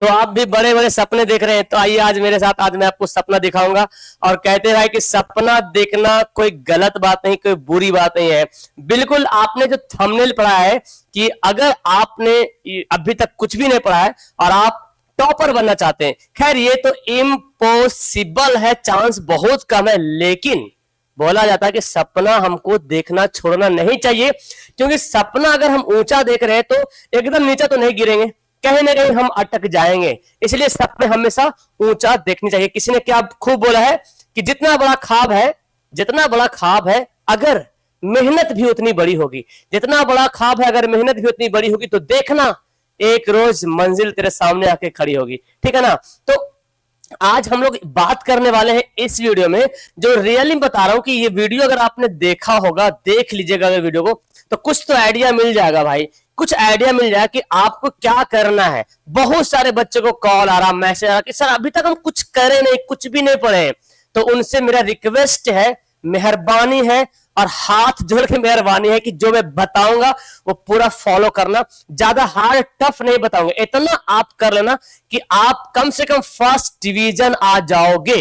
तो आप भी बड़े बड़े सपने देख रहे हैं, तो आइए आज मेरे साथ, आज मैं आपको सपना दिखाऊंगा। और कहते हैं कि सपना देखना कोई गलत बात नहीं, कोई बुरी बात नहीं है। बिल्कुल आपने जो थंबनेल पढ़ा है कि अगर आपने अभी तक कुछ भी नहीं पढ़ा है और आप टॉपर बनना चाहते हैं, खैर ये तो इम्पॉसिबल है, चांस बहुत कम है, लेकिन बोला जाता है कि सपना हमको देखना छोड़ना नहीं चाहिए, क्योंकि सपना अगर हम ऊंचा देख रहे हैं तो एकदम नीचे तो नहीं गिरेंगे, कहीं ना कहीं हम अटक जाएंगे। इसलिए सपने हमेशा ऊंचा देखनी चाहिए। किसी ने क्या खूब बोला है कि जितना बड़ा ख्वाब है, जितना बड़ा ख्वाब है अगर मेहनत भी उतनी बड़ी होगी, जितना बड़ा ख्वाब है अगर मेहनत भी उतनी बड़ी होगी, तो देखना एक रोज मंजिल तेरे सामने आके खड़ी होगी। ठीक है ना। तो आज हम लोग बात करने वाले हैं इस वीडियो में, जो रियली बता रहा हूं कि ये वीडियो अगर आपने देखा होगा, देख लीजिएगा अगर वीडियो को, तो कुछ तो आइडिया मिल जाएगा भाई, कुछ आइडिया मिल जाएगा कि आपको क्या करना है। बहुत सारे बच्चों को कॉल आ रहा, मैसेज आ रहा कि सर अभी तक हम कुछ करे नहीं, कुछ भी नहीं पढ़े। तो उनसे मेरा रिक्वेस्ट है, मेहरबानी है और हाथ जोड़ के मेहरबानी है कि जो मैं बताऊंगा वो पूरा फॉलो करना। ज्यादा हार्ड टफ नहीं बताऊंगा, इतना आप कर लेना कि आप कम से कम फर्स्ट डिवीजन आ जाओगे,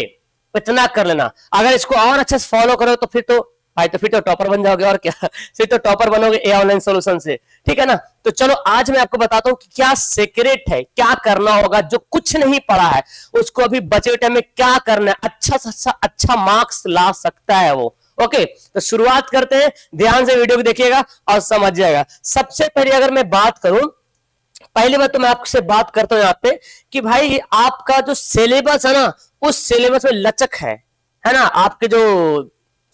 इतना कर लेना। अगर इसको और अच्छे से फॉलो करो तो फिर तो भाई, तो फिर तो टॉपर बन जाओगे, और क्या फिर तो टॉपर बनोगे ए ऑनलाइन सोल्यूशन से। ठीक है ना। तो चलो आज मैं आपको बताता हूं कि क्या सीक्रेट है, क्या करना होगा, जो कुछ नहीं पढ़ा है उसको अभी बचे टाइम में क्या करना है, अच्छा से अच्छा मार्क्स ला सकता है वो। ओके, तो शुरुआत करते हैं, ध्यान से वीडियो को देखिएगा और समझ जाएगा। सबसे पहले अगर मैं बात करूं, पहली बात तो मैं आपसे बात करता हूं यहाँ पे कि भाई आपका जो सिलेबस है ना, उस सिलेबस में लचक है ना। आपके जो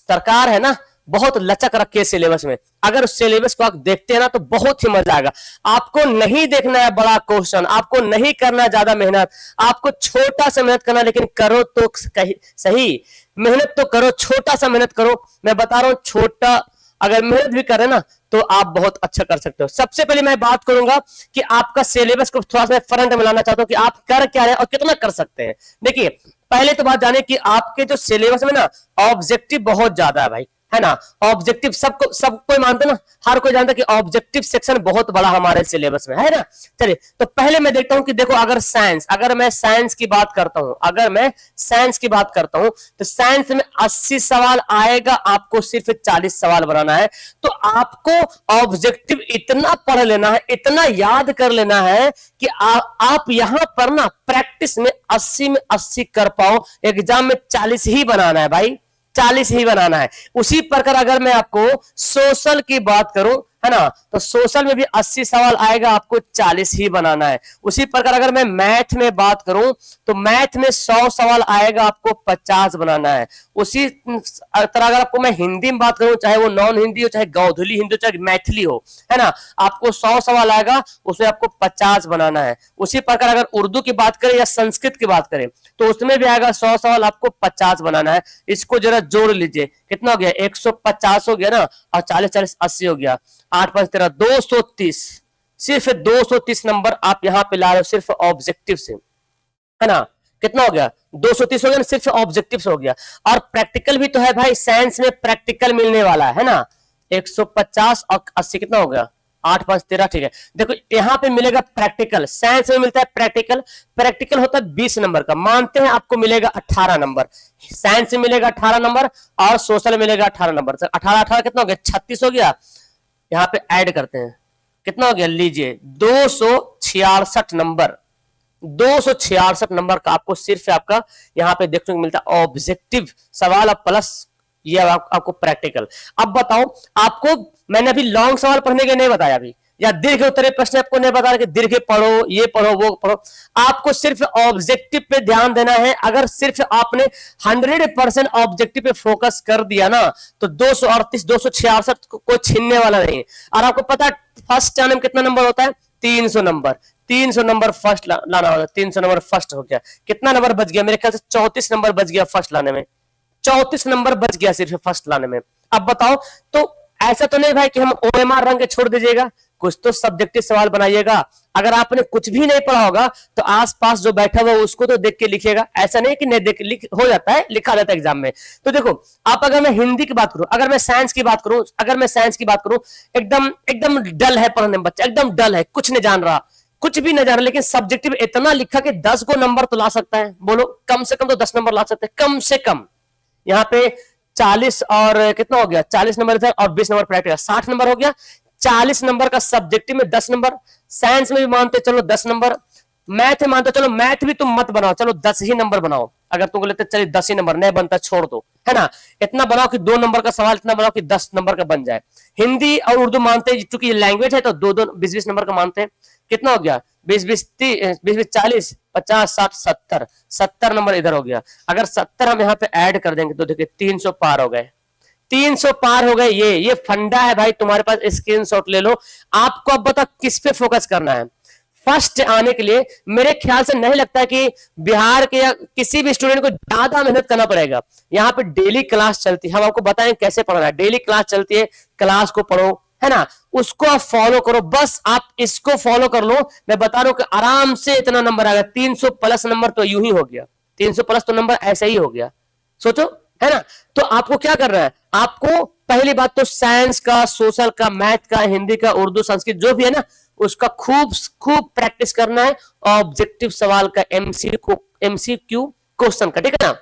सरकार है ना, बहुत लचक रखी है सिलेबस में। अगर उस सिलेबस को आप देखते हैं ना तो बहुत ही मजा आएगा। आपको नहीं देखना है बड़ा क्वेश्चन, आपको नहीं करना ज्यादा मेहनत, आपको छोटा सा मेहनत करना, लेकिन करो तो सही मेहनत तो करो, छोटा सा मेहनत करो। मैं बता रहा हूं, छोटा अगर मेहनत भी करें ना तो आप बहुत अच्छा कर सकते हो। सबसे पहले मैं बात करूंगा कि आपका सिलेबस को थोड़ा सा फ्रंट में लाना चाहता हूं कि आप कर क्या रहे हैं और कितना कर सकते हैं। देखिए, पहले तो बात जाने कि आपके जो सिलेबस में ना ऑब्जेक्टिव बहुत ज्यादा है भाई, है ना। ऑब्जेक्टिव सब कोई मानते ना, हर कोई जानता कि ऑब्जेक्टिव सेक्शन बहुत बड़ा हमारे सिलेबस में है ना। चलिए, तो पहले मैं देखता हूं कि देखो, अगर मैं साइंस की बात करता हूं, अगर मैं साइंस की बात करता हूं तो साइंस में 80 सवाल आएगा, आपको सिर्फ 40 सवाल बनाना है। तो आपको ऑब्जेक्टिव इतना पढ़ लेना है, इतना याद कर लेना है कि आप यहां पर ना प्रैक्टिस में 80 में 80 कर पाओ, एग्जाम में 40 ही बनाना है भाई, 40 ही बनाना है। उसी प्रकार अगर मैं आपको सोशल की बात करूं, है ना, तो सोशल में भी 80 सवाल आएगा, आपको 40 ही बनाना है। उसी प्रकार अगर मैं मैथ में बात करूं तो मैथ में 100 सवाल आएगा, आपको 50 बनाना है। उसी तरह अगर आपको मैं हिंदी में बात करूं, चाहे वो नॉन हिंदी हो, चाहे गौधली हिंदी हो, चाहे मैथिली हो, है ना, आपको 100 सवाल आएगा, उसमें आपको 50 बनाना है। उसी प्रकार अगर उर्दू की बात करें या संस्कृत की बात करें तो उसमें भी आएगा 100 सवाल, आपको 50 बनाना है। इसको जरा जोड़ लीजिए, कितना हो गया, 150 हो गया ना, और 40 40 80 हो गया, 8 5 13 230। सिर्फ 230 नंबर आप यहां पे ला रहे हो सिर्फ ऑब्जेक्टिव से, है ना। कितना हो गया, 230 हो गया ना, सिर्फ ऑब्जेक्टिव से हो गया। और प्रैक्टिकल भी तो है भाई, साइंस में प्रैक्टिकल मिलने वाला है ना। 150 और 80 कितना हो गया, 8 5 13। ठीक है, देखो यहां पे मिलेगा प्रैक्टिकल, साइंस में मिलता है प्रैक्टिकल। प्रैक्टिकल होता है 20 नंबर का, मानते हैं आपको मिलेगा 18 नंबर। साइंस में मिलेगा 18 नंबर और सोशल में मिलेगा 18 नंबर। 18 18 कितना हो गया, 36 हो गया। यहां पे ऐड करते हैं, कितना हो गया, लीजिए 266 नंबर। 266 नंबर का आपको सिर्फ आपका यहां पे देखने को मिलता है ऑब्जेक्टिव सवाल, प्लस ये आपको प्रैक्टिकल। अब बताओ, आपको मैंने अभी लॉन्ग सवाल पढ़ने के नहीं बताया अभी, या दीर्घ उत्तरीय प्रश्न आपको नहीं बताया कि दीर्घ पढ़ो, ये पढ़ो, वो पढ़ो। आपको सिर्फ ऑब्जेक्टिव पे ध्यान देना है। अगर सिर्फ आपने 100% ऑब्जेक्टिव पे फोकस कर दिया ना तो 238 266 कोई छीनने वाला नहीं। और आपको पता है फर्स्ट टर्म में कितना नंबर होता है, 300 नंबर। 300 नंबर फर्स्ट लाना होगा, 300 नंबर फर्स्ट हो गया। कितना नंबर बच गया, मेरे ख्याल से 34 नंबर बच गया फर्स्ट लाने में, 34 नंबर बच गया सिर्फ फर्स्ट लाने में। अब बताओ, तो ऐसा तो नहीं भाई कि हम ओएमआर रंग के छोड़ दीजिएगा, कुछ तो सब्जेक्टिव सवाल बनाइएगा। अगर आपने कुछ भी नहीं पढ़ा होगा तो आसपास जो बैठा हुआ उसको तो देख के लिखिएगा, ऐसा नहीं कि नहीं देख हो जाता है, लिखा जाता है एग्जाम में। तो देखो, आप अगर मैं हिंदी की बात करूं, अगर मैं साइंस की बात करूं, एकदम एकदम डल है पढ़ने में बच्चा, एकदम डल है, कुछ नहीं जान रहा, कुछ भी न जाना, लेकिन सब्जेक्टिव इतना लिखा कि 10 को नंबर तो ला सकता है। बोलो कम से कम तो 10 नंबर ला सकते हैं, कम से कम। यहाँ पे 40 और कितना हो गया, 40 नंबर इधर और 20 नंबर प्रैक्टिकल, 60 नंबर हो गया। 40 नंबर का सब्जेक्टिव में 10 नंबर, साइंस में भी मानते चलो 10 नंबर, मैथ में मानते चलो मैथ भी तुम मत बनाओ, चलो 10 ही नंबर बनाओ। अगर तुमको लगता है चलिए 10 ही नंबर नहीं बनता छोड़ दो, है ना। इतना बनाओ कि 2 नंबर का सवाल इतना बनाओ कि 10 नंबर का बन जाए। हिंदी और उर्दू मानते हैं, चूंकि ये लैंग्वेज है तो 2-2 20-20 नंबर का मानते हैं। कितना हो गया, 20-20 30 20-20 40 50 60 70, 70 नंबर इधर हो गया। अगर 70 हम यहाँ पे ऐड कर देंगे तो देखिए 300 पार हो गए, 300 पार हो गए। ये फंडा है भाई, तुम्हारे पास स्क्रीनशॉट ले लो। आपको अब बता किस पे फोकस करना है। फर्स्ट आने के लिए मेरे ख्याल से नहीं लगता कि बिहार के या किसी भी स्टूडेंट को ज्यादा मेहनत करना पड़ेगा। यहाँ पे डेली क्लास चलती है, हम आपको बताएं कैसे पढ़ना है। डेली क्लास चलती है, क्लास को पढ़ो, है ना, उसको आप फॉलो करो, बस आप इसको फॉलो कर लो। मैं बता रहा हूं कि आराम से इतना नंबर आ गया, 300 प्लस नंबर तो यूं ही हो गया, 300 प्लस तो नंबर ऐसे ही हो गया, सोचो, है ना। तो आपको क्या करना है, आपको पहली बात तो साइंस का, सोशल का, मैथ का, हिंदी का, उर्दू, संस्कृत जो भी है ना, उसका खूब खूब प्रैक्टिस करना है। ऑब्जेक्टिव सवाल का, एमसीक्यू क्वेश्चन का, ठीक है ना।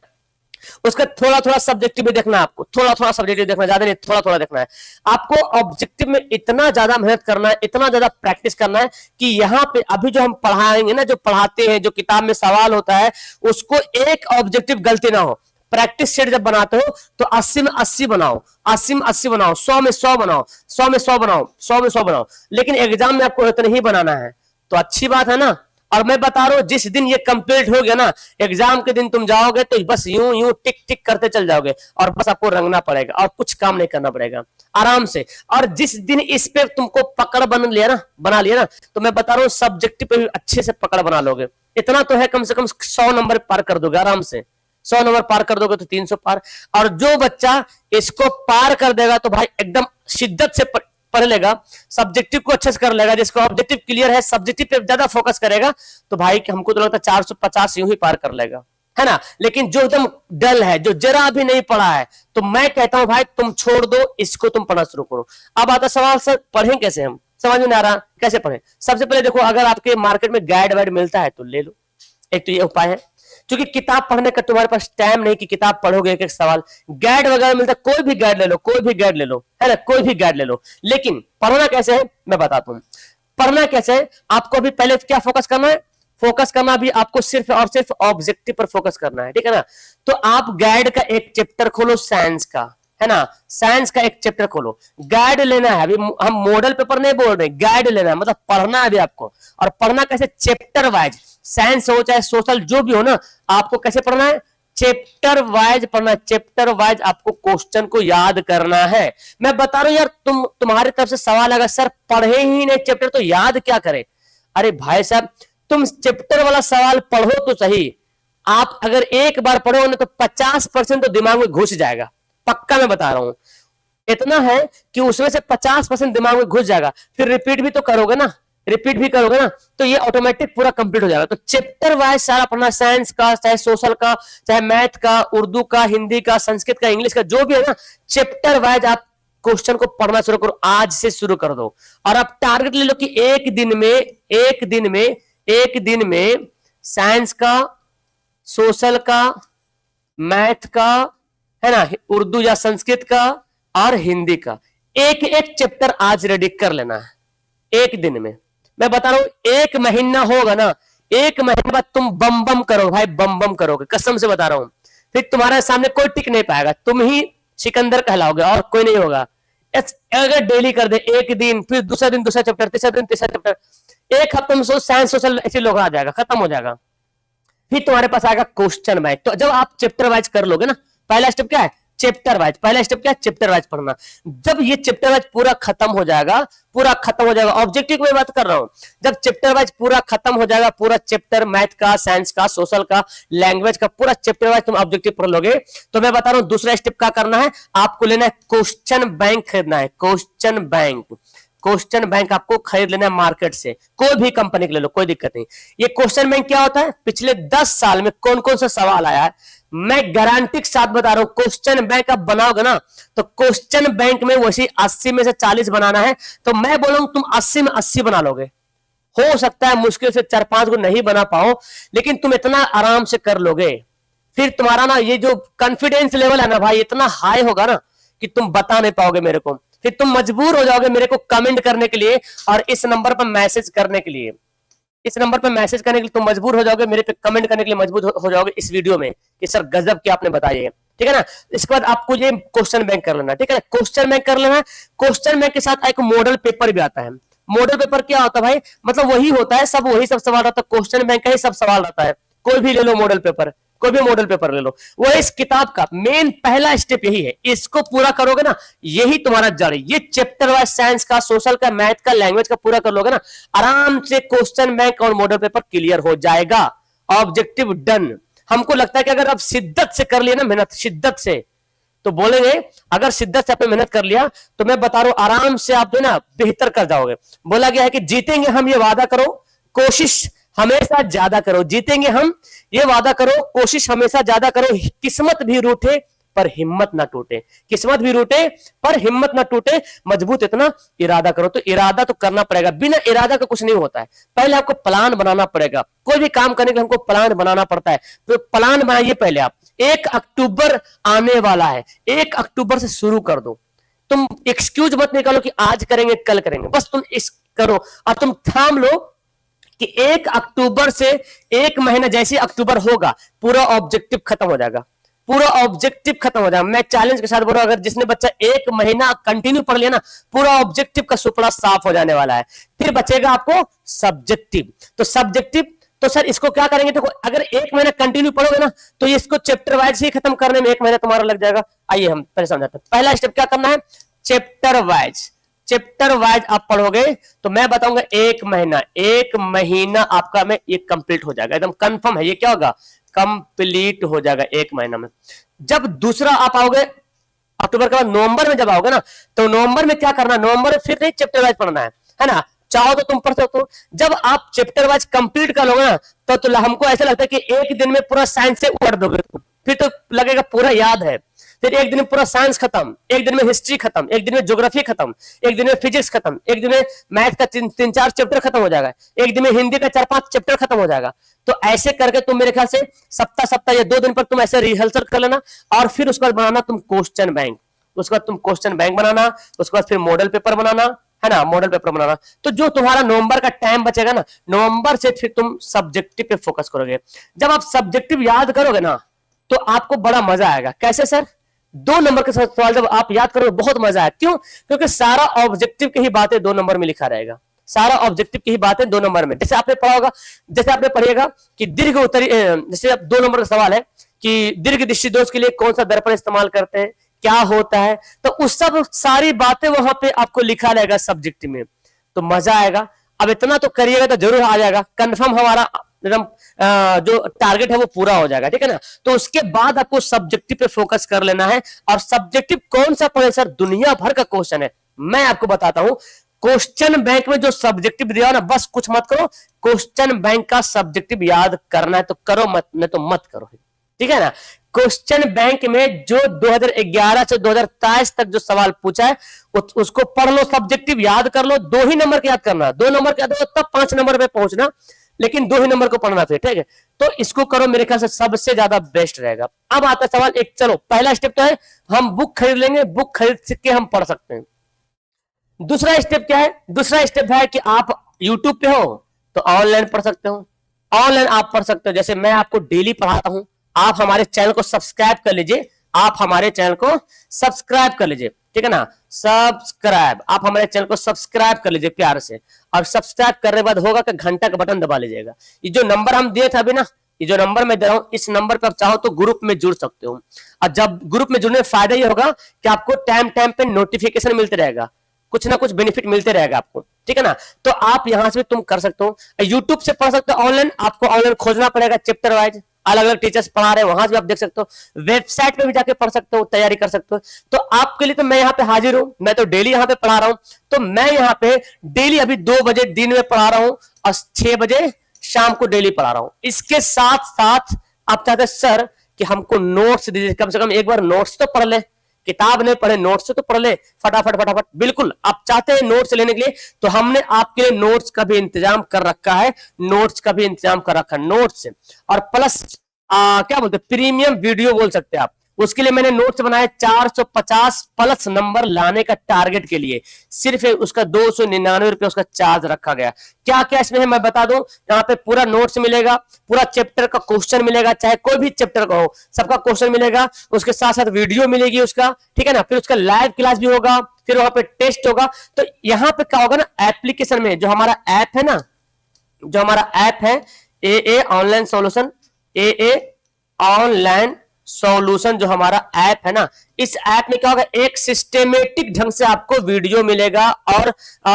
उसका थोड़ा थोड़ा सब्जेक्टिव भी देखना है आपको, थोड़ा थोड़ा सब्जेक्टिव देखना, ज्यादा नहीं, थोड़ा थोड़ा देखना है आपको। ऑब्जेक्टिव में इतना ज्यादा मेहनत करना है, इतना ज्यादा प्रैक्टिस करना है कि यहाँ पे अभी जो हम पढ़ाएंगे ना, जो पढ़ाते हैं, जो किताब में सवाल होता है, उसको एक ऑब्जेक्टिव गलती ना हो। प्रैक्टिस सेट जब बनाते हो तो 80 में 80 बनाओ, 80 में 80 बनाओ, 100 में 100 बनाओ, 100 में 100 बनाओ, 100 में 100 बनाओ। लेकिन एग्जाम में आपको इतना ही बनाना है, तो अच्छी बात है ना। और मैं बता रहा हूं, जिस दिन ये कंप्लीट हो गया ना, एग्जाम के दिन तुम जाओगे तो बस यूं यूं टिक टिक करते चल जाओगे, और बस आपको रंगना पड़ेगा और कुछ काम नहीं करना पड़ेगा, आराम से। और जिस दिन इस पे तुमको पकड़ बना लिया ना, तो मैं बता रहा हूं सब्जेक्टिव पे भी अच्छे से पकड़ बना लोगे। इतना तो है, कम से कम 100 नंबर पार कर दोगे आराम से। 100 नंबर पार कर दोगे तो 300 पार। और जो बच्चा इसको पार कर देगा तो भाई एकदम शिद्दत से पढ़ लेगा, सब्जेक्टिव को अच्छे से कर लेगा, जिसको ऑब्जेक्टिव क्लियर है, सब्जेक्टिव पे ज्यादा फोकस करेगा, तो भाई हमको तो लगता है 450 यूं ही पार कर लेगा, है ना। लेकिन जो एकदम डल है, जो जरा भी नहीं पढ़ा है, तो मैं कहता हूं भाई तुम छोड़ दो इसको, तुम पढ़ना शुरू करो। अब आता सवाल, सर पढ़ें कैसे, हम समझ में नहीं आ रहा कैसे पढ़ें। सबसे पहले देखो, अगर आपके मार्केट में गाइड वाइड मिलता है तो ले लो, एक तो ये उपाय है। क्योंकि किताब पढ़ने का तुम्हारे पास टाइम नहीं कि किताब पढ़ोगे एक एक सवाल, गाइड वगैरह मिलता है, कोई भी गाइड ले लो, कोई भी गाइड ले लो, है ना, कोई भी गाइड ले लो। लेकिन पढ़ना कैसे है मैं बताता हूं। पढ़ना कैसे है, आपको अभी पहले क्या फोकस करना है, फोकस करना भी आपको सिर्फ और सिर्फ ऑब्जेक्टिव पर फोकस करना है, ठीक है ना। तो आप गाइड का एक चैप्टर खोलो साइंस का, है ना, साइंस का एक चैप्टर खोलो, गाइड लेना है। अभी हम मॉडल पेपर नहीं बोल रहे, गाइड लेना है, मतलब पढ़ना है अभी आपको। और पढ़ना कैसे, चैप्टर वाइज, साइंस हो चाहे सोशल जो भी हो ना, आपको कैसे पढ़ना है, चैप्टर वाइज पढ़ना है। चैप्टर वाइज आपको क्वेश्चन को याद करना है। मैं बता रहा हूं यार, तुम्हारी तरफ से सवाल अगर सर पढ़े ही नहीं चैप्टर तो याद क्या करें। अरे भाई साहब, तुम चैप्टर वाला सवाल पढ़ो तो सही, आप अगर एक बार पढ़ोगे ना तो 50% तो दिमाग में घुस जाएगा, पक्का मैं बता रहा हूं। इतना है कि उसमें से 50% दिमाग में घुस जाएगा, फिर रिपीट भी तो करोगे ना, रिपीट भी करोगे ना, तो ये ऑटोमेटिक पूरा कंप्लीट हो जाएगा। तो चैप्टर वाइज सारा पढ़ना, साइंस का, चाहे सोशल का, चाहे मैथ का, उर्दू का, हिंदी का, संस्कृत का, इंग्लिश का, जो भी है ना, चैप्टर वाइज आप क्वेश्चन को पढ़ना शुरू करो, आज से शुरू कर दो। और आप टारगेट ले लो कि एक दिन में साइंस का, सोशल का, मैथ का, है ना, उर्दू या संस्कृत का और हिंदी का एक एक चैप्टर आज रेडी कर लेना है एक दिन में। मैं बता रहा हूं, एक महीना होगा ना, एक महीने बाद तुम बम बम करोगे भाई, बम बम करोगे, कसम से बता रहा हूं। फिर तुम्हारे सामने कोई टिक नहीं पाएगा, तुम ही सिकंदर कहलाओगे और कोई नहीं होगा। अगर डेली कर दे, एक दिन, फिर दूसरा दिन दूसरा चैप्टर, तीसरा दिन तीसरा चैप्टर, एक हफ्ते में साइंस सोशल ऐसे लोग आ जाएगा, खत्म हो जाएगा। फिर तुम्हारे पास आएगा क्वेश्चन वाइज। तो जब आप चैप्टर वाइज कर लोगे ना, पहला स्टेप क्या है, चैप्टर वाइज, पहला स्टेप क्या है, चैप्टर वाइज पढ़ना। जब ये चैप्टर वाइज पूरा खत्म हो जाएगा, ऑब्जेक्टिव की बात कर रहा हूं, जब चैप्टर वाइज पूरा खत्म हो जाएगा, पूरा चैप्टर मैथ का, साइंस का, सोशल का, लैंग्वेज का, पूरा चैप्टर वाइज तुम ऑब्जेक्टिव पढ़ लोगे, तो मैं बता रहा हूं दूसरा स्टेप क्या करना है, आपको लेना है क्वेश्चन बैंक खरीदना है। क्वेश्चन बैंक आपको खरीद लेना है मार्केट से, कोई भी कंपनी के ले लो, कोई दिक्कत नहीं। ये क्वेश्चन बैंक क्या होता है, पिछले 10 साल में कौन कौन सा सवाल आया है, मैं गारंटी के साथ बता रहा हूं। क्वेश्चन बैंक आप बनाओगे ना, तो क्वेश्चन बैंक में वैसे 80 में से 40 बनाना है, तो मैं बोलूंगा तुम 80 में 80 बना लोगे, हो सकता है मुश्किल से 4-5 को नहीं बना पाओ, लेकिन तुम इतना आराम से कर लोगे, फिर तुम्हारा ना ये जो कॉन्फिडेंस लेवल है ना भाई इतना हाई होगा ना कि तुम बता नहीं पाओगे मेरे को, फिर तुम मजबूर हो जाओगे मेरे को कमेंट करने के लिए और इस नंबर पर मैसेज करने के लिए, इस नंबर पर मैसेज करने के लिए तुम मजबूर हो जाओगे, मेरे पे कमेंट करने के लिए मजबूर हो जाओगे इस वीडियो में कि सर गजब क्या आपने बताया है, ठीक है ना। इसके बाद आपको ये क्वेश्चन बैंक कर लेना, ठीक है ना, क्वेश्चन बैंक कर लेना। क्वेश्चन बैंक के साथ एक मॉडल पेपर भी आता है। मॉडल पेपर क्या होता है भाई, मतलब वही होता है, सब वही सब सवाल रहता है, क्वेश्चन बैंक का ही सब सवाल रहता है। कोई भी ले लो मॉडल पेपर, कोई भी मॉडल पेपर ले लो, वो इस किताब का मेन पहला स्टेप यही है, इसको पूरा करोगे ना यही तुम्हारा जड़ है। ये चैप्टर वाइज साइंस का, सोशल का, मैथ का, लैंग्वेज का पूरा कर लोगे ना, आराम से क्वेश्चन बैंक और मॉडल पेपर क्लियर हो जाएगा। Objective done. हमको लगता है कि अगर आप शिद्दत से कर लिए ना मेहनत, शिद्दत से, तो बोलेंगे अगर शिद्दत से आपने मेहनत कर लिया तो मैं बता रहा हूं आराम से आप जो ना बेहतर कर जाओगे। बोला गया है कि जीतेंगे हम ये वादा करो, कोशिश हमेशा ज्यादा करो। जीतेंगे हम ये वादा करो, कोशिश हमेशा ज्यादा करो, किस्मत भी रूठे पर हिम्मत ना टूटे, किस्मत भी रूठे पर हिम्मत ना टूटे, मजबूत इतना इरादा करो। तो इरादा तो करना पड़ेगा, बिना इरादा का कुछ नहीं होता है। पहले आपको प्लान बनाना पड़ेगा, कोई भी काम करने के लिए हमको प्लान बनाना पड़ता है। तो प्लान बनाइए पहले आप। 1 अक्टूबर आने वाला है, 1 अक्टूबर से शुरू कर दो। तुम एक्सक्यूज मत निकालो कि आज करेंगे कल करेंगे, बस तुम इस करो और तुम थाम लो कि 1 अक्टूबर से 1 महीना जैसे अक्टूबर होगा पूरा ऑब्जेक्टिव खत्म हो जाएगा, पूरा ऑब्जेक्टिव खत्म हो जाएगा। मैं चैलेंज के साथ बोल रहा हूं, अगर जिसने बच्चा 1 महीना कंटिन्यू पढ़ लिया ना, पूरा ऑब्जेक्टिव का सुपड़ा साफ हो जाने वाला है। फिर बचेगा आपको सब्जेक्टिव। तो सब्जेक्टिव तो सर इसको क्या करेंगे, तो अगर 1 महीना कंटिन्यू पढ़ोगे ना तो इसको चैप्टर वाइज ही खत्म करने में 1 महीना तुम्हारा लग जाएगा। आइए हम पहले समझाते हैं। पहला स्टेप क्या करना है, चैप्टर वाइज, चैप्टर वाइज आप पढ़ोगे तो मैं बताऊंगा 1 महीना, 1 महीना आपका में ये कंप्लीट हो जाएगा, एकदम कंफर्म है। ये क्या होगा, कंप्लीट हो जाएगा 1 महीना में। जब दूसरा आप आओगे अक्टूबर के बाद नवंबर में जब आओगे ना, तो नवंबर में क्या करना, नवंबर में फिर नहीं चैप्टर वाइज पढ़ना है ना। चाहो तो तुम पढ़ सकते हो। जब आप चैप्टर वाइज कंप्लीट कर लोगे ना तो हमको ऐसा लगता है कि एक दिन में पूरा साइंस से उड़ दोगे तुम, फिर तो लगेगा पूरा याद है। फिर एक दिन में पूरा साइंस खत्म, एक दिन में हिस्ट्री खत्म, एक दिन में ज्योग्राफी खत्म, एक दिन में फिजिक्स खत्म, एक दिन में मैथ का 3-4 चैप्टर खत्म हो जाएगा, एक दिन में हिंदी का 4-5 चैप्टर खत्म हो जाएगा। तो ऐसे करके तुम मेरे ख्याल से सप्ताह या 2 दिन पर तुम ऐसे रिहर्सल कर लेना और फिर उसके बाद बनाना तुम क्वेश्चन बैंक, उसके बाद तुम क्वेश्चन बैंक बनाना, उसके बाद फिर मॉडल पेपर बनाना, है ना, मॉडल पेपर बनाना। तो जो तुम्हारा नवंबर का टाइम बचेगा ना, नवंबर से फिर तुम सब्जेक्टिव पे फोकस करोगे। जब आप सब्जेक्टिव याद करोगे ना तो आपको बड़ा मजा आएगा। कैसे सर, 2 नंबर के सवाल जब आप याद करोगे बहुत मजा आएगा। क्यों, क्योंकि सारा ऑब्जेक्टिव की ही बातें 2 नंबर में लिखा रहेगा, सारा ऑब्जेक्टिव की ही बातें 2 नंबर में। जैसे आपने पढ़ा होगा, जैसे आपने पढ़िएगा कि दीर्घ उत्तरी, जैसे 2 नंबर का सवाल है कि दीर्घ दृष्टि दोष के लिए कौन सा दर्पण इस्तेमाल करते हैं, क्या होता है, तो उस सब सारी बातें वहां पे आपको लिखा रहेगा सब्जेक्ट में, तो मजा आएगा। अब इतना तो करिएगा तो जरूर आ जाएगा, कंफर्म हमारा एकदम जो टारगेट है वो पूरा हो जाएगा, ठीक है ना। तो उसके बाद आपको सब्जेक्टिव पे फोकस कर लेना है। और सब्जेक्टिव कौन सा पढ़े सर, दुनिया भर का क्वेश्चन है, मैं आपको बताता हूं। क्वेश्चन बैंक में जो सब्जेक्टिव दिया ना, बस कुछ मत करो, क्वेश्चन बैंक का सब्जेक्टिव याद करना है तो करो, मत नहीं तो मत करो, ठीक है ना। क्वेश्चन बैंक में जो 2011 से 2023 तक जो सवाल पूछा है उसको पढ़ लो, सब्जेक्टिव याद कर लो। 2 ही नंबर के याद करना, 2 नंबर के याद हो तब 5 नंबर पे पहुंचना, लेकिन 2 ही नंबर को पढ़ना फिर, ठीक है। तो इसको करो, मेरे ख्याल से सबसे ज्यादा बेस्ट रहेगा। अब आता सवाल एक, चलो पहला स्टेप तो है हम बुक खरीद लेंगे, बुक खरीद के हम पढ़ सकते हैं। दूसरा स्टेप क्या है, दूसरा स्टेप है कि आप यूट्यूब पे हो तो ऑनलाइन पढ़ सकते हो, ऑनलाइन आप पढ़ सकते हो। जैसे मैं आपको डेली पढ़ाता हूं, आप हमारे चैनल को सब्सक्राइब कर लीजिए, आप हमारे चैनल को सब्सक्राइब कर लीजिए, ठीक है ना। सब्सक्राइब, आप हमारे चैनल को सब्सक्राइब कर लीजिए प्यार से, और सब्सक्राइब करने के बाद होगा कि घंटा का बटन दबा लीजिएगा। ये जो नंबर हम दिए थे अभी ना, ये जो नंबर मैं दे रहा हूं, इस नंबर पर आप चाहो तो ग्रुप में जुड़ सकते हो। और जब ग्रुप में जुड़ने में फायदा ये होगा कि आपको टाइम टाइम पे नोटिफिकेशन मिलते रहेगा, कुछ ना कुछ बेनिफिट मिलते रहेगा आपको, ठीक है ना। तो आप यहां से भी तुम कर सकते हो, यूट्यूब से पढ़ सकते हो ऑनलाइन। आपको ऑनलाइन खोजना पड़ेगा, चैप्टर वाइज अलग अलग टीचर्स पढ़ा रहे हैं, वहां से भी आप देख सकते हो। वेबसाइट पे भी जाके पढ़ सकते हो, तैयारी कर सकते हो। तो आपके लिए तो मैं यहाँ पे हाजिर हूं, मैं तो डेली यहाँ पे पढ़ा रहा हूं। तो मैं यहाँ पे डेली अभी 2 बजे दिन में पढ़ा रहा हूं और 6 बजे शाम को डेली पढ़ा रहा हूं। इसके साथ साथ आप चाहते सर कि हमको नोट्स दीजिए, कम से कम एक बार नोट्स तो पढ़ ले, किताब नहीं पढ़े, नोट्स से तो पढ़ ले फटाफट फटाफट। बिल्कुल आप चाहते हैं नोट्स लेने के लिए, तो हमने आपके लिए नोट्स का भी इंतजाम कर रखा है, नोट्स का भी इंतजाम कर रखा है, नोट्स और प्लस क्या बोलते हैं, प्रीमियम वीडियो बोल सकते हैं आप। उसके लिए मैंने नोट्स बनाए 450 प्लस नंबर लाने का टारगेट के लिए, सिर्फ उसका 299 रुपए उसका चार्ज रखा गया। क्या क्या इसमें है मैं बता दूं, यहाँ पे पूरा नोट्स मिलेगा, पूरा चैप्टर का क्वेश्चन मिलेगा, चाहे कोई भी चैप्टर का हो सबका क्वेश्चन मिलेगा, उसके साथ साथ वीडियो मिलेगी उसका, ठीक है ना, फिर उसका लाइव क्लास भी होगा, फिर वहां पे टेस्ट होगा। तो यहाँ पे क्या होगा ना, एप्लीकेशन में जो हमारा ऐप है ना, जो हमारा ऐप है ए ऑनलाइन सॉल्यूशन, ए ऑनलाइन सॉल्यूशन जो हमारा ऐप है ना, इस ऐप में क्या होगा, एक सिस्टेमेटिक ढंग से आपको वीडियो मिलेगा और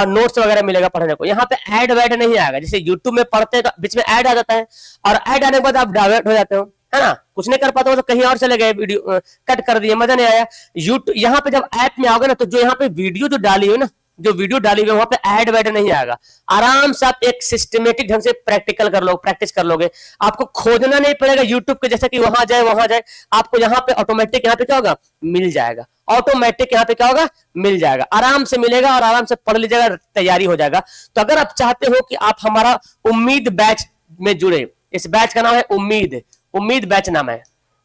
नोट्स वगैरह मिलेगा पढ़ने को। यहाँ पे ऐड वैड नहीं आएगा, जैसे यूट्यूब में पढ़ते हैं तो बीच में ऐड आ जाता है, और ऐड आने के बाद आप डाइवर्ट हो जाते हो, है ना, कुछ नहीं कर पाते हो तो कहीं और चले गए, वीडियो कट कर दिए, मजा नहीं आया। यूट्यूब यहाँ पे जब ऐप में आओगे ना, तो जो यहाँ पे वीडियो जो डाली हुई ना, जो वीडियो डाली हुई वहां पे ऐड वैड नहीं आएगा, आराम से आप एक सिस्टमेटिक ढंग से प्रैक्टिकल कर लो, प्रैक्टिस कर लोगे, आपको खोजना नहीं पड़ेगा यूट्यूब के जैसा कि वहां जाए, आपको यहाँ पे ऑटोमेटिक यहाँ पे क्या होगा, मिल जाएगा, ऑटोमेटिक यहाँ पे क्या होगा, मिल जाएगा, आराम से मिलेगा और आराम से पढ़ लीजिएगा, तैयारी हो जाएगा। तो अगर आप चाहते हो कि आप हमारा उम्मीद बैच में जुड़े, इस बैच का नाम है उम्मीद बैच नाम है,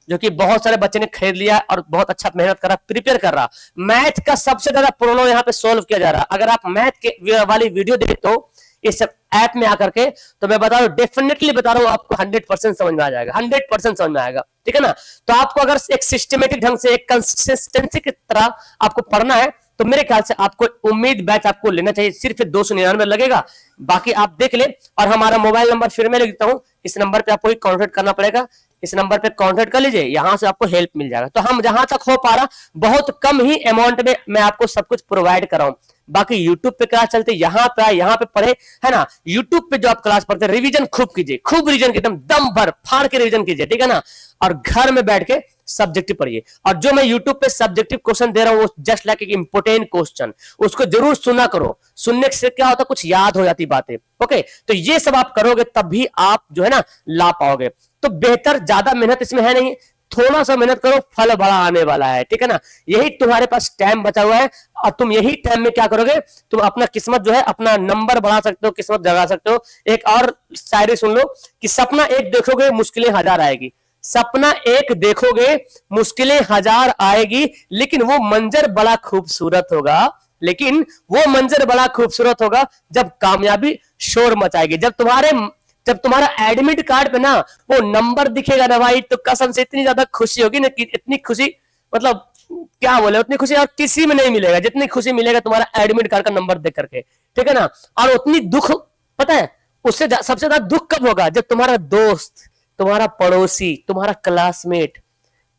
जो कि बहुत सारे बच्चे ने खरीद लिया और बहुत अच्छा मेहनत कर रहा, प्रिपेयर कर रहा, मैथ का सबसे ज्यादा प्रॉब्लम यहाँ पे सॉल्व किया जा रहा। अगर आप मैथ के वाली वीडियो देखते हो इस ऐप में आकर के, तो मैं बता रहा हूँ, डेफिनेटली बता रहा हूँ, आपको 100% समझ में आ जाएगा, 100% समझ में आएगा, ठीक है ना। तो आपको अगर एक सिस्टमेटिक ढंग से, एक कंसिस्टेंसी की तरह आपको पढ़ना है, तो मेरे ख्याल से आपको उम्मीद बैच आपको लेना चाहिए, सिर्फ 299 लगेगा, बाकी आप देख ले। और हमारा मोबाइल नंबर फिर मैं लिख देता हूँ, इस नंबर पे आपको कॉन्टेक्ट करना पड़ेगा, इस नंबर पे कांटेक्ट कर लीजिए, यहां से आपको हेल्प मिल जाएगा। तो हम जहां तक हो पा रहा, बहुत कम ही अमाउंट में मैं आपको सब कुछ प्रोवाइड कर रहा हूं। बाकी यूट्यूब पे क्लास चलते, यहाँ पे आए, यहाँ पे पढ़े, है ना। यूट्यूब पे जो आप क्लास पढ़ते हैं, रिवीजन खूब कीजिए, खूब रिवीजन एकदम दम भर फाड़ के रिवीजन कीजिए, ठीक है ना। और घर में बैठ के सब्जेक्टिव पढ़िए, और जो मैं यूट्यूब पे सब्जेक्टिव क्वेश्चन दे रहा हूँ, वो जस्ट लाइक एक इंपोर्टेंट क्वेश्चन, उसको जरूर सुना करो। सुनने से क्या होता है, कुछ याद हो जाती बातें। ओके, तो ये सब आप करोगे तब भी आप जो है ना ला पाओगे। तो बेहतर, ज्यादा मेहनत इसमें है नहीं, थोड़ा सा मेहनत करो, फल बड़ा आने वाला है, ठीक है ना। यही तुम्हारे पास टाइम बचा हुआ है, और तुम यही टाइम में क्या करोगे, तुम अपना किस्मत जो है, अपना नंबर बढ़ा सकते हो, किस्मत जगा सकते हो। एक और शायरी सुन लो कि सपना एक देखोगे मुश्किलें हजार आएगी, सपना एक देखोगे मुश्किलें हजार आएगी, लेकिन वो मंजर बड़ा खूबसूरत होगा, लेकिन वो मंजर बड़ा खूबसूरत होगा जब कामयाबी शोर मचाएगी। जब तुम्हारा एडमिट कार्ड पे ना वो नंबर दिखेगा ना भाई, तो कसम से इतनी ज्यादा खुशी होगी ना, कि इतनी खुशी मतलब क्या बोले, उतनी खुशी और किसी में नहीं मिलेगा जितनी खुशी मिलेगा तुम्हारा एडमिट कार्ड का नंबर देख करके, ठीक है ना। और उतनी दुख, पता है उससे सबसे ज्यादा दुख कब होगा, जब तुम्हारा दोस्त, तुम्हारा पड़ोसी, तुम्हारा क्लासमेट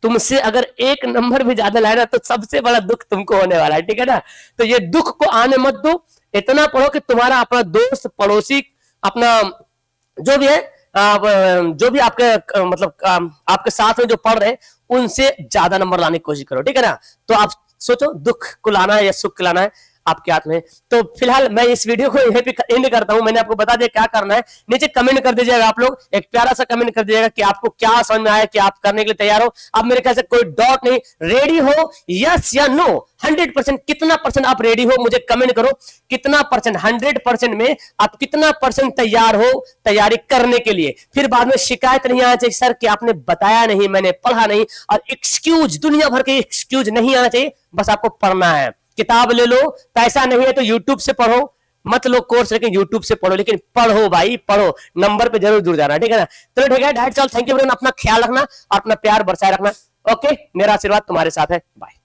तुमसे अगर एक नंबर भी ज्यादा लाए ना, तो सबसे बड़ा दुख तुमको होने वाला है, ठीक है ना। तो ये दुख को आने मत दो, इतना पढ़ो कि तुम्हारा अपना दोस्त, पड़ोसी, अपना जो भी है, जो भी आपके मतलब आपके साथ में जो पढ़ रहे हैं, उनसे ज्यादा नंबर लाने की कोशिश करो, ठीक है ना। तो आप सोचो, दुख को लाना है या सुख को लाना है, आपके हाथ में। तो फिलहाल मैं इस वीडियो को यहीं पे एंड करता हूं। मैंने आपको बता दिया क्या करना है, नीचे कमेंट कर दीजिएगा आप लोग, एक प्यारा सा कमेंट कर दीजिएगा कि आपको क्या समझ में आया, कि आप करने के लिए तैयार हो। अब मेरे ख्याल से कोई डाउट नहीं, रेडी हो, यस या नो, 100%, कितना परसेंट आप रेडी हो, मुझे कमेंट करो, कितना परसेंट, 100% में आप कितना परसेंट तैयार हो तैयारी करने के लिए। फिर बाद में शिकायत नहीं आना चाहिए, सर कि आपने बताया नहीं, मैंने पढ़ा नहीं, और एक्सक्यूज, दुनिया भर के एक्सक्यूज नहीं आना चाहिए, बस आपको पढ़ना है। किताब ले लो, पैसा नहीं है तो यूट्यूब से पढ़ो, मत लो कोर्स, लेकिन यूट्यूब से पढ़ो, लेकिन पढ़ो भाई, पढ़ो, नंबर पे जरूर जुड़ जाना, ठीक है ना। चलो ठीक है, थैंक यू, अपना ख्याल रखना और अपना प्यार बरसाए रखना। ओके, मेरा आशीर्वाद तुम्हारे साथ है, बाय।